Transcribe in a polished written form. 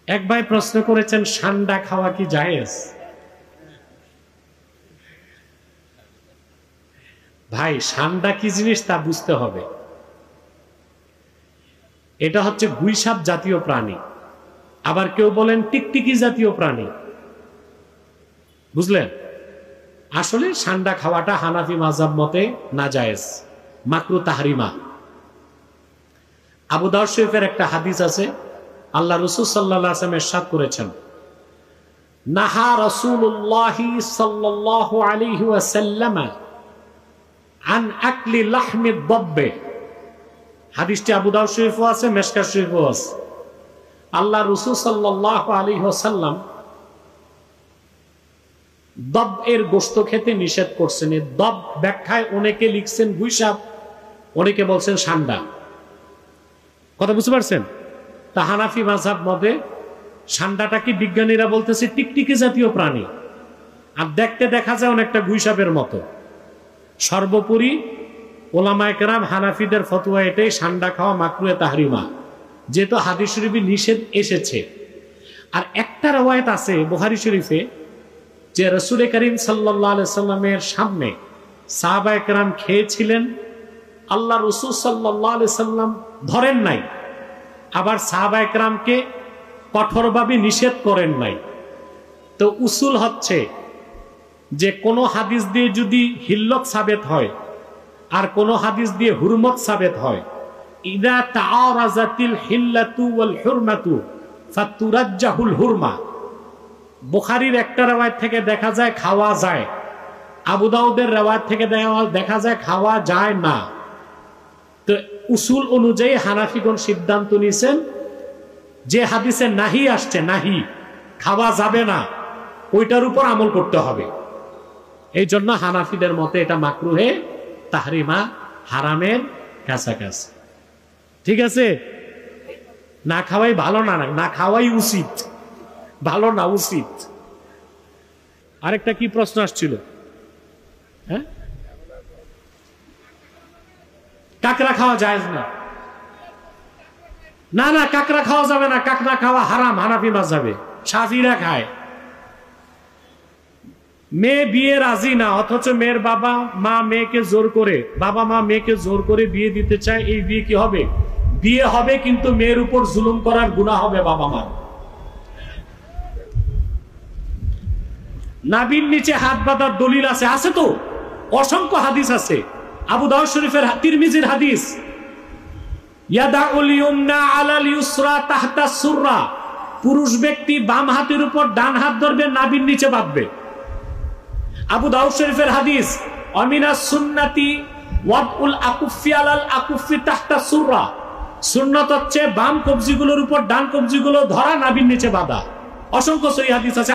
এক ভাই প্রশ্ন করেছেন, ঠান্ডা খাওয়া কি জায়েজ? ভাই, ঠান্ডা কি জিনিস তা বুঝতে হবে। এটা হচ্ছে গুইসাপ জাতীয় প্রাণী, আবার কেউ বলেন টিকটিকি জাতীয় প্রাণী, বুঝলেন? আসলে ঠান্ডা খাওয়াটা হানাফি মাযহাব মতে নাজায়েজ, মাকরু তাহরিমা। আবু দাউদ শরীফের একটা হাদিস আছে, আল্লাহ রাসূল সাল্লাল্লাহু আলাইহি ওয়াসাল্লাম ইরশাদ করেছেন, নাহা রাসূলুল্লাহ সাল্লাল্লাহু আলাইহি ওয়াসাল্লাম আন আকলি লাহমি দাব্ব। হাদিসটি আবু দাউদ শরীফও আছে, মিশকাত শরীফও আছে। আল্লাহ রাসূল সাল্লাল্লাহু আলাইহি ওয়াসাল্লাম দব এর গোশত খেতে নিষেধ করছেন। এই দব ব্যাখ্যায় অনেকে লিখছেন গুইসাপ, অনেকে বলছেন ঠান্ডা। কথা বুঝতে পারছেন? তা হানাফি মাযহাব মতে ঠান্ডাটাকে বিজ্ঞানীরা বলতেছে টিকটিকি জাতীয় প্রাণী, আর দেখতে দেখা যায় অনেকটা গুইসাপের মতো। সর্বোপরি ওলামায়ে কেরাম হানাফিদের ফতোয়া এটাই, ঠান্ডা খাওয়া মাকরুহে তাহরিমা, যেহেতু হাদিস শরীফে নিষেধ এসেছে। আর একটা রওয়ায়াত আছে বুখারী শরীফে যে রাসূল করিম সাল্লাল্লাহু আলাইহি সাল্লামের সামনে সাহাবায়ে কেরাম খেয়েছিলেন, আল্লাহ রাসূল সাল্লাল্লাহু আলাইহি সাল্লাম ধরেন নাই, আবার সাহাবায়ে কেরামকে কঠোরভাবে নিষেধ করেন নাই। তো উসুল হচ্ছে যে কোনো হাদিস দিয়ে যদি হিল্লত সাবেত হয় আর কোন হাদিস দিয়ে হুরমত সাবেত হয়, ইদা তাআরাজাতিল হিল্লাতু ওয়াল হুরমাতু ফাতুরাজ্জাহুল হুরমা। বুখারীর একটা রওয়ায়াত থেকে দেখা যায় খাওয়া যায়, আবু দাউদের রওয়ায়াত থেকে দেখা যায় খাওয়া যায় না। তো উসুল অনুযায়ী হানাফিগণ সিদ্ধান্ত নিয়েছেন যে হাদিসে নাহি আসছে, নাহি খাওয়া যাবে না, ওইটার উপর আমল করতে হবে। এই জন্য হানাফিদের মতে এটা মাকরুহে তাহরিমা, হারামের কাছাকাছি। ঠিক আছে? না খাওয়াই ভালো না, না খাওয়াই উচিত, ভালো না, উচিত। আরেকটা কি প্রশ্ন আসছিল? হ্যাঁ, কাকড়া খাওয়া জায়েজ না? না না, কাকড়া খাওয়া যাবে না, কাকড়া খাওয়া হারাম হানাফি মাযহাবে, শাফিরা খায়। মেয়ে বিয়ে রাজি না, অথচ মেয়ের বাবা মা মেয়েকে জোর করে, বাবা মা মেয়েকে জোর করে বিয়ে দিতে চায়, এই বিয়ে কি হবে? বিয়ে হবে, কিন্তু মেয়ের উপর জুলুম করার গুনাহ হবে বাবা মা। নাভির নিচে হাত বাঁধার দলিল আছে, আছে তো, অসংখ্য হাদিস আছে। আবু দাউদ শরীফের, তিরমিজির হাদিস, ইয়াদাউল ইউমনা আলাল ইউসরা তাহতা সুররা, পুরুষ ব্যক্তি বাম হাতের উপর ডান হাত ধরবে, নাভির নিচে বাঁধবে। আবু দাউদ শরীফের হাদিস, আমিনাস সুন্নাতি ওয়াদউল আকুফি আলাল আকুফি তাহতা সুররা, সুন্নাত হচ্ছে বাম কবজিগুলোর উপর ডান কবজিগুলো ধরা, নাভির নিচে বাঁধা। অসংখ্য সহিহ হাদিস আছে।